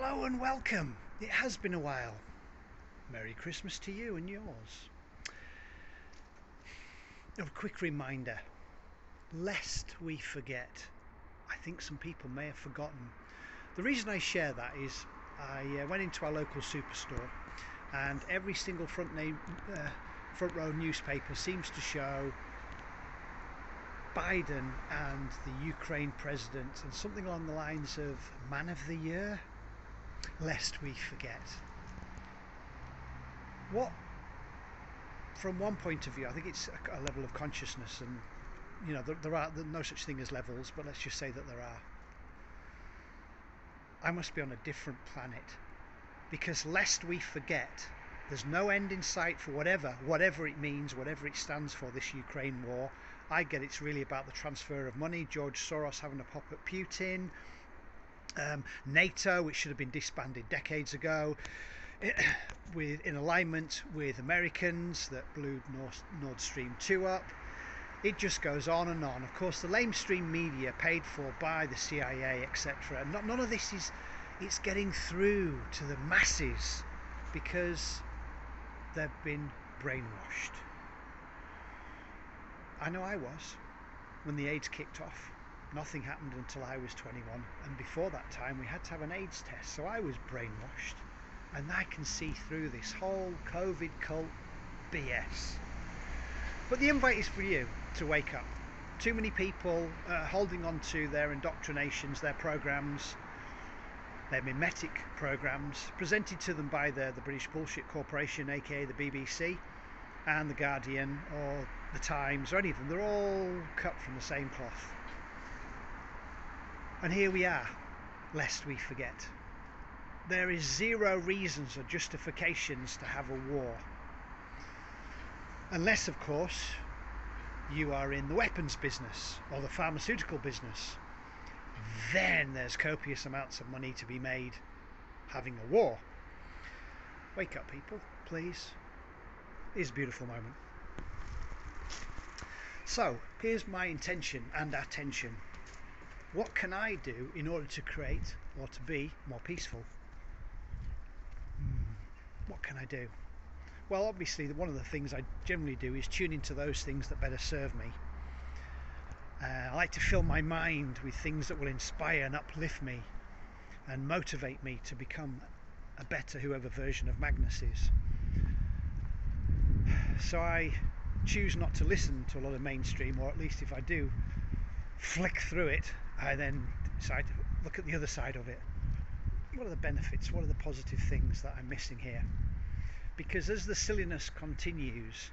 Hello and welcome. It has been a while. Merry Christmas to you and yours. A quick reminder, lest we forget. I think some people may have forgotten. The reason I share that is I went into our local superstore and every single front row newspaper seems to show Biden and the Ukraine president and something along the lines of Man of the Year. Lest we forget. What, from one point of view, I think it's a level of consciousness, and there are no such thing as levels, but let's just say that there are. I must be on a different planet, because lest we forget, there's no end in sight for whatever it means, whatever it stands for, this Ukraine war. I get it's really about the transfer of money, George Soros having a pop at Putin, NATO, which should have been disbanded decades ago, in alignment with Americans that blew Nord Stream 2 up. It just goes on and on. Of course, the lamestream media paid for by the CIA, etc. None of this it's getting through to the masses because they've been brainwashed. I know I was when the AIDS kicked off. Nothing happened until I was 21, and before that time we had to have an AIDS test, so I was brainwashed, and I can see through this whole COVID cult BS. But the invite is for you to wake up. Too many people holding on to their indoctrinations, their programs, their mimetic programs, presented to them by the British Bullshit Corporation, aka the BBC, and the Guardian, or the Times, or any of them. They're all cut from the same cloth. And here we are, lest we forget. There is zero reasons or justifications to have a war. Unless, of course, you are in the weapons business or the pharmaceutical business. Then there's copious amounts of money to be made having a war. Wake up, people, please. It is a beautiful moment. So, here's my intention and attention. What can I do in order to create or to be more peaceful? What can I do? Well, obviously one of the things I generally do is tune into those things that better serve me. I like to fill my mind with things that will inspire and uplift me and motivate me to become a better whoever version of Magnus is. So I choose not to listen to a lot of mainstream, or at least if I do flick through it, I then decide to look at the other side of it. What are the benefits? What are the positive things that I'm missing here? Because as the silliness continues,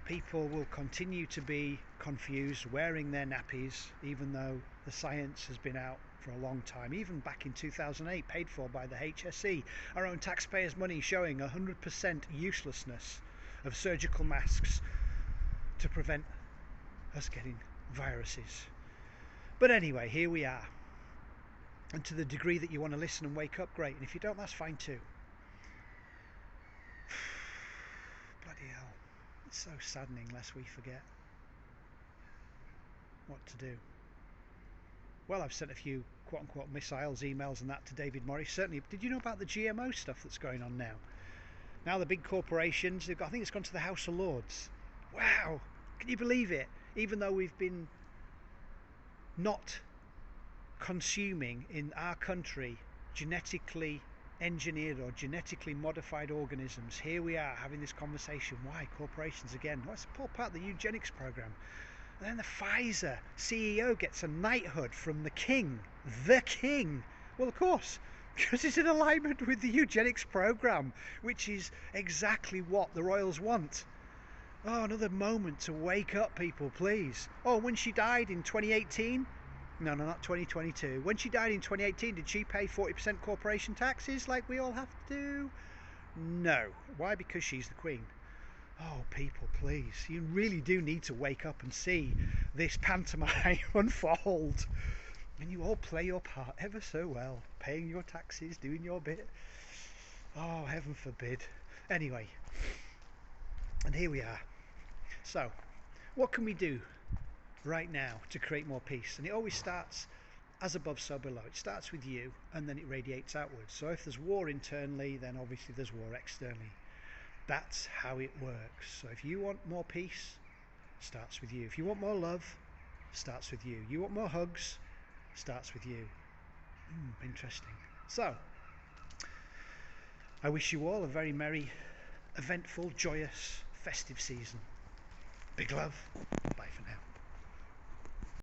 people will continue to be confused, wearing their nappies, even though the science has been out for a long time, even back in 2008, paid for by the HSE, our own taxpayers' money, showing 100% uselessness of surgical masks to prevent us getting viruses. But anyway, here we are. And to the degree that you want to listen and wake up, great. And if you don't, that's fine too. Bloody hell. It's so saddening, lest we forget what to do. Well, I've sent a few quote-unquote missiles, emails and that to David Morris. Certainly, did you know about the GMO stuff that's going on now? Now the big corporations, I think it's gone to the House of Lords. Wow, can you believe it? Even though we've been not consuming in our country genetically engineered or genetically modified organisms, here we are having this conversation. Why corporations again? Well, it's all part of the eugenics program. And then the Pfizer CEO gets a knighthood from the king. Well, of course, because it's in alignment with the eugenics program, which is exactly what the royals want. Oh, another moment to wake up, people, please. Oh, when she died in 2018, no, not 2022. When she died in 2018, did she pay 40% corporation taxes like we all have to do? No. Why? Because she's the queen. Oh, people, please. You really do need to wake up and see this pantomime unfold. And you all play your part ever so well. Paying your taxes, doing your bit. Oh, heaven forbid. Anyway, and here we are. So, what can we do right now to create more peace? And it always starts as above, so below. It starts with you and then it radiates outwards. So if there's war internally, then obviously there's war externally. That's how it works. So if you want more peace, starts with you. If you want more love, starts with you. You want more hugs, starts with you. Interesting. So I wish you all a very merry, eventful, joyous, festive season. Big love. Bye for now.